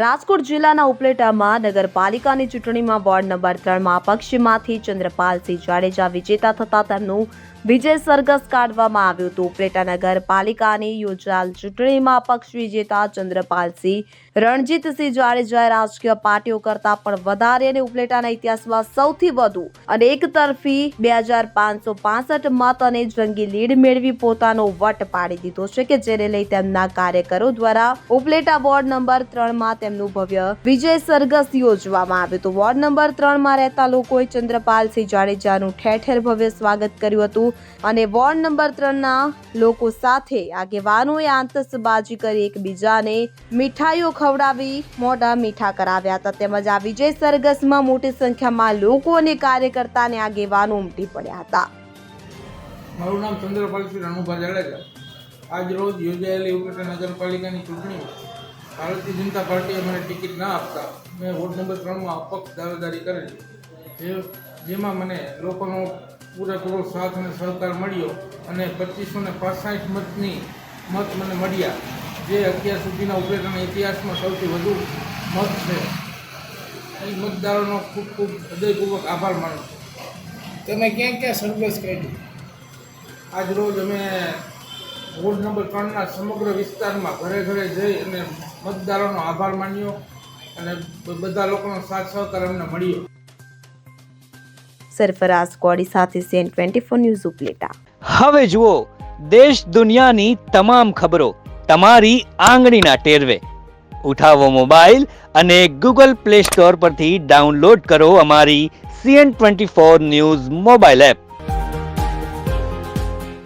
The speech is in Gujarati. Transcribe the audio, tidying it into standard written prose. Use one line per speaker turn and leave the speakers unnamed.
રાજકોટ જિલ્લાના ઉપલેટામાં નગરપાલિકાની ચૂંટણીમાં વોર્ડ નંબર 3માં પક્ષમાંથી ચંદ્રપાલસિંહ જાડેજા વિજેતા થતા તેમનું વિજય સરઘસ કાઢવામાં આવ્યું હતું. ઉપલેટા નગરપાલિકાની યોજાયેલ ચૂંટણીમાં પક્ષ વિજેતા ચંદ્રપાલસિંહ રણજીતસિંહ જાડેજાએ રાજકીય પાર્ટીઓ કરતાં પણ વધારે અને ઉપલેટાના ઇતિહાસમાં સૌથી વધુ અને એકતરફી 2565 મત અને જંગી લીડ મેળવી પોતાનો વટ પાડી દીધો છે કે જેને લઈ તેમના કાર્યકરો દ્વારા ઉપલેટા વોર્ડ નંબર 3માં તેમનું ભવ્ય વિજય સરઘસ યોજવામાં આવ્યું હતું. વોર્ડ નંબર 3માં રહેતા લોકોએ ચંદ્રપાલસિંહ જાડેજાનું ઠેર ઠેર ભવ્ય સ્વાગત કર્યું હતું અને વોર્ડ નંબર 3ના લોકો સાથે આગેવાનોએ આતશબાજી કરી એકબીજાને મીઠાઈઓ ખવડાવી મોઢા મીઠા કરાવ્યા હતા. તેમજ આ વિજય સરઘસમાં મોટી સંખ્યામાં લોકો અને કાર્યકર્તા અને આગેવાનો ઉમટી પડ્યા હતા.
મારું નામ ચંદ્રપાલસિંહ રણુભા જાડેજા. આજ રોજ યોજાયેલી ઉપલેટા નગરપાલિકાની ચૂંટણીમાં ભારતીય જનતા પાર્ટીએ મને ટિકિટ ના આપતા મેં વોર્ડ નંબર 3માં અપક્ષ દાવેદારી કરેલી, જેમાં મને લોકોનો પૂરેપૂરો સાથ અને સહકાર મળ્યો અને 2565 મત મને મળ્યા, જે અત્યાર સુધીના ઉપલેટાના ઇતિહાસમાં સૌથી વધુ મત છે. એ મતદારોનો ખૂબ ખૂબ હૃદયપૂર્વક આભાર માનું છું.
તમે ક્યાં ક્યાં સરઘસ કાઢી?
આજ રોજ અમે વોર્ડ નંબર 3ના સમગ્ર વિસ્તારમાં ઘરે ઘરે જઈ અને મતદારોનો આભાર માન્યો અને બધા લોકોનો સાથ સહકાર અમને મળ્યો.
સરફરાઝ કોડી સાથે CN24 ન્યૂઝ ઉપલેટા.
હવે જુઓ દેશ દુનિયાની તમામ ખબરો તમારી આંગળીના ટેરવે. ઉઠાવો મોબાઈલ અને Google Play Store પરથી ડાઉનલોડ કરો અમારી CN24 ન્યૂઝ મોબાઈલ એપ.